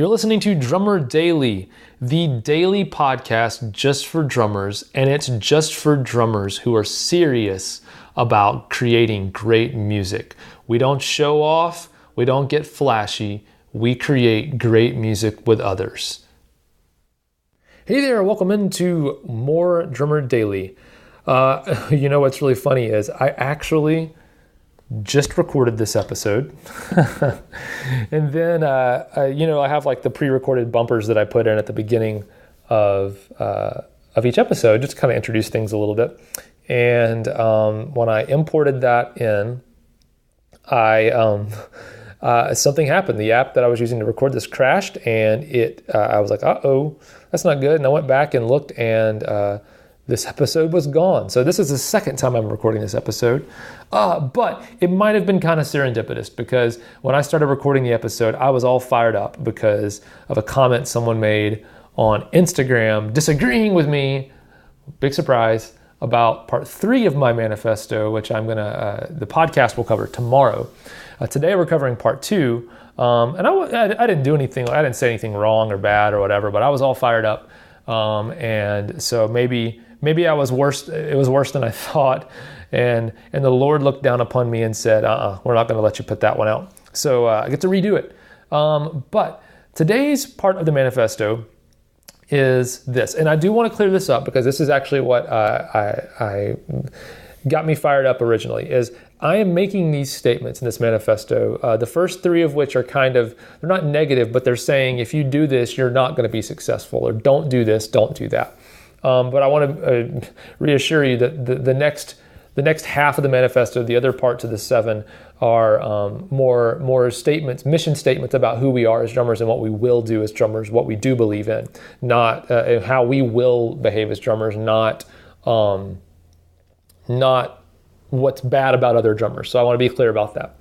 You're listening to Drummer Daily, the daily podcast just for drummers, and it's just for drummers who are serious about creating great music. We don't show off, we don't get flashy, we create great music with others. Hey there, welcome into more Drummer Daily. You know what's really funny is I actually just recorded this episode and then I have like the pre-recorded bumpers that I put in at the beginning of each episode just to kind of introduce things a little bit. And when I imported that in, something happened. The app that I was using to record this crashed, and I was like, uh-oh, that's not good. And I went back and looked, and this episode was gone. So this is the second time I'm recording this episode. But it might have been kind of serendipitous because when I started recording the episode, I was all fired up because of a comment someone made on Instagram disagreeing with me, big surprise, about part 3 of my manifesto, which the podcast will cover tomorrow. Today we're covering part 2. And I didn't do anything, I didn't say anything wrong or bad or whatever, but I was all fired up. And so maybe I was worse. It was worse than I thought. And the Lord looked down upon me and said, we're not going to let you put that one out. So I get to redo it. But today's part of the manifesto is this. And I do want to clear this up because this is actually what I got me fired up originally, is I am making these statements in this manifesto, the first 3 of which are they're not negative, but they're saying if you do this, you're not going to be successful, or don't do this, don't do that. But I want to reassure you that the next half of the manifesto, the other parts of the 7, are more statements, mission statements about who we are as drummers and what we will do as drummers, what we do believe in, not how we will behave as drummers, not what's bad about other drummers. So I want to be clear about that.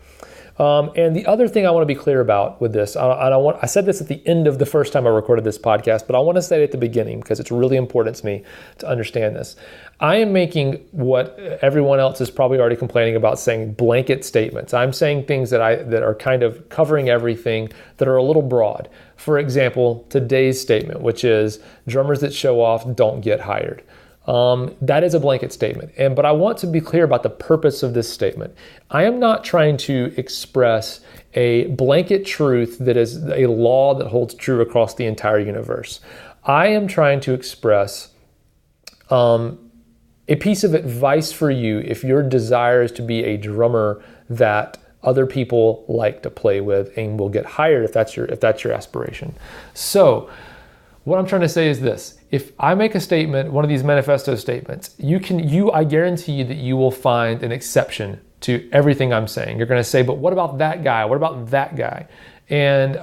And the other thing I want to be clear about with this, I said this at the end of the first time I recorded this podcast, but I want to say it at the beginning because it's really important to me to understand this. I am making what everyone else is probably already complaining about, saying blanket statements. I'm saying things that are kind of covering everything, that are a little broad. For example, today's statement, which is drummers that show off don't get hired. That is a blanket statement. But I want to be clear about the purpose of this statement. I am not trying to express a blanket truth that is a law that holds true across the entire universe. I am trying to express a piece of advice for you if your desire is to be a drummer that other people like to play with and will get hired if that's your aspiration. So what I'm trying to say is this. If I make a statement, one of these manifesto statements, I guarantee you that you will find an exception to everything I'm saying. You're going to say, but what about that guy? What about that guy? And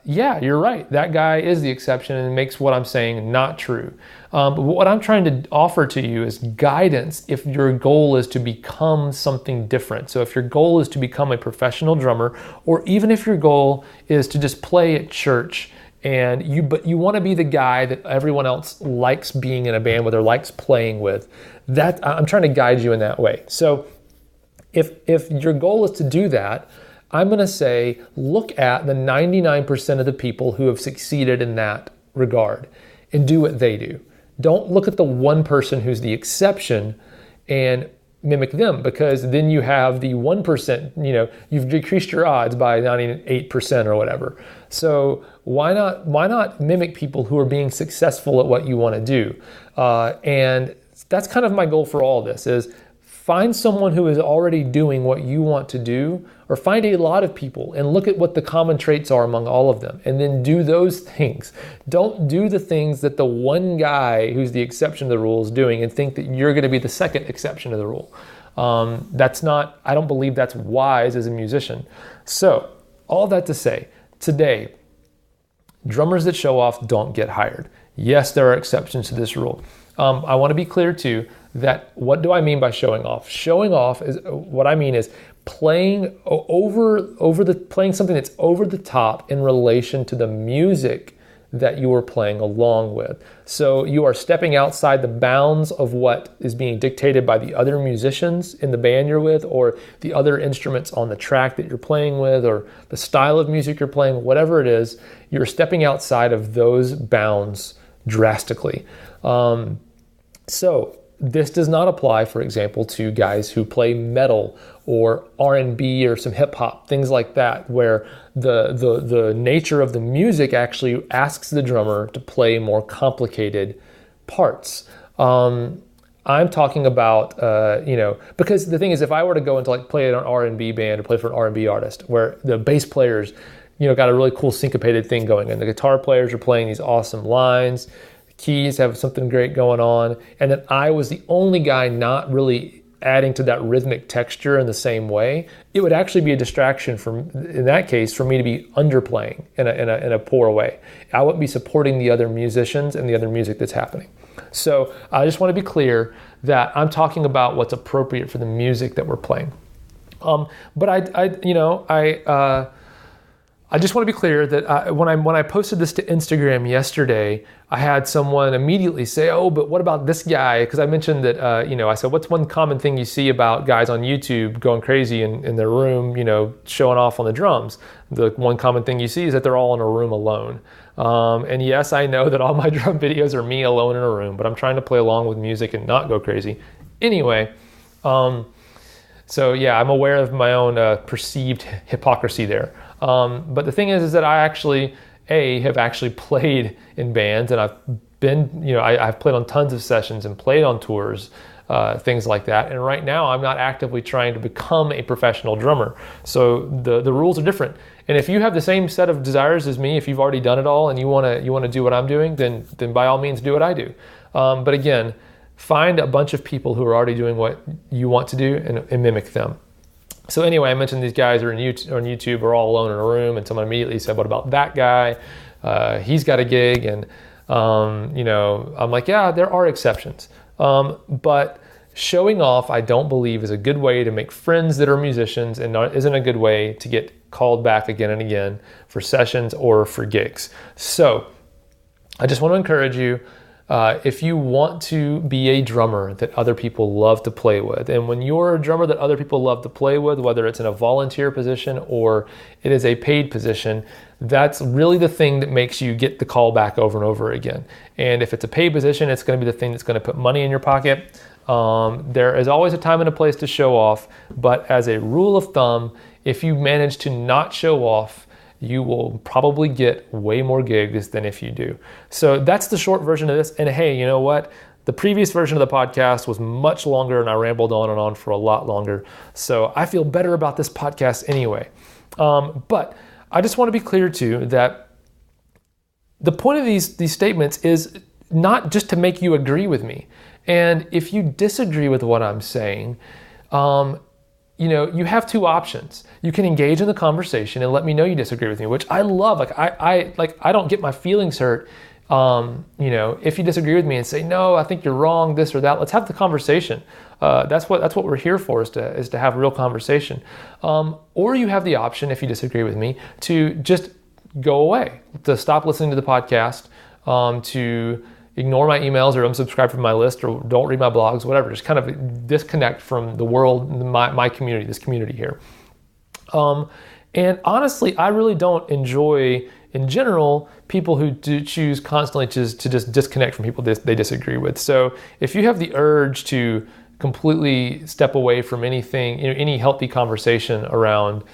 yeah, you're right. That guy is the exception and makes what I'm saying not true. But what I'm trying to offer to you is guidance if your goal is to become something different. So if your goal is to become a professional drummer, or even if your goal is to just play at church, but you want to be the guy that everyone else likes being in a band with or likes playing with, that I'm trying to guide you in that way. So if your goal is to do that, I'm going to say, look at the 99% of the people who have succeeded in that regard and do what they do. Don't look at the one person who's the exception and mimic them, because then you have the 1%, you've decreased your odds by 98% or whatever. So why not mimic people who are being successful at what you want to do? And that's kind of my goal for all this, is find someone who is already doing what you want to do, or find a lot of people and look at what the common traits are among all of them, and then do those things. Don't do the things that the one guy who's the exception to the rule is doing and think that you're going to be the second exception to the rule. I don't believe that's wise as a musician. So all that to say, today, drummers that show off don't get hired. Yes, there are exceptions to this rule. I want to be clear too that what do I mean by showing off? Showing off is what I mean is playing playing something that's over the top in relation to the music that you are playing along with. So you are stepping outside the bounds of what is being dictated by the other musicians in the band you're with, or the other instruments on the track that you're playing with, or the style of music you're playing, whatever it is, you're stepping outside of those bounds drastically. So this does not apply, for example, to guys who play metal or R&B or some hip hop, things like that, where the nature of the music actually asks the drummer to play more complicated parts. I'm talking about, because the thing is, if I were to go into play in an R&B band or play for an R&B artist where the bass players, got a really cool syncopated thing going, and the guitar players are playing these awesome lines, keys have something great going on, and then I was the only guy not really adding to that rhythmic texture in the same way, it would actually be a distraction in that case, for me to be underplaying in a poor way. I wouldn't be supporting the other musicians and the other music that's happening. So I just want to be clear that I'm talking about what's appropriate for the music that we're playing. But I just want to be clear that when I posted this to Instagram yesterday, I had someone immediately say, "Oh, but what about this guy?" Because I mentioned that, I said, "What's one common thing you see about guys on YouTube going crazy in their room, showing off on the drums?" The one common thing you see is that they're all in a room alone. And yes, I know that all my drum videos are me alone in a room, but I'm trying to play along with music and not go crazy. Anyway, so yeah, I'm aware of my own perceived hypocrisy there. But the thing is that I actually, have actually played in bands, and I've been, I've played on tons of sessions and played on tours, things like that. And right now I'm not actively trying to become a professional drummer. So the rules are different. And if you have the same set of desires as me, if you've already done it all and you want to do what I'm doing, then by all means do what I do. But again, find a bunch of people who are already doing what you want to do and mimic them. So anyway, I mentioned these guys are on YouTube are all alone in a room, and someone immediately said, "What about that guy? He's got a gig." And I'm like, yeah, there are exceptions. But showing off, I don't believe, is a good way to make friends that are musicians, and isn't a good way to get called back again and again for sessions or for gigs. So I just want to encourage you, if you want to be a drummer that other people love to play with, and when you're a drummer that other people love to play with, whether it's in a volunteer position or it is a paid position, that's really the thing that makes you get the call back over and over again. And if it's a paid position, it's going to be the thing that's going to put money in your pocket. There is always a time and a place to show off, but as a rule of thumb, if you manage to not show off, you will probably get way more gigs than if you do. So that's the short version of this. And hey, you know what? The previous version of the podcast was much longer, and I rambled on and on for a lot longer. So I feel better about this podcast anyway. But I just want to be clear too that the point of these statements is not just to make you agree with me. And if you disagree with what I'm saying, you have two options. You can engage in the conversation and let me know you disagree with me, which I love. I don't get my feelings hurt. If you disagree with me and say, "No, I think you're wrong, this or that," let's have the conversation. That's what we're here for, is to have a real conversation. Or you have the option, if you disagree with me, to just go away, to stop listening to the podcast, to ignore my emails or unsubscribe from my list, or don't read my blogs, whatever. Just kind of disconnect from the world, my community, this community here. And honestly, I really don't enjoy, in general, people who do choose constantly to just disconnect from people they disagree with. So if you have the urge to completely step away from anything, any healthy conversation around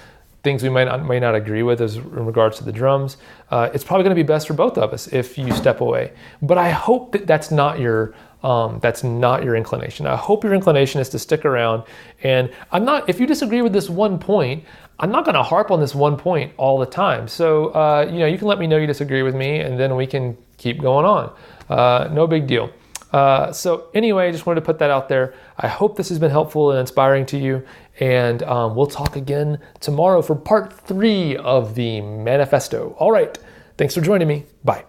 things we may not agree with as in regards to the drums, it's probably going to be best for both of us if you step away. But I hope that that's not your inclination. I hope your inclination is to stick around. And if you disagree with this one point, I'm not going to harp on this one point all the time. So you can let me know you disagree with me, and then we can keep going on. No big deal. So anyway, I just wanted to put that out there. I hope this has been helpful and inspiring to you. And we'll talk again tomorrow for part 3 of the manifesto. All right. Thanks for joining me. Bye.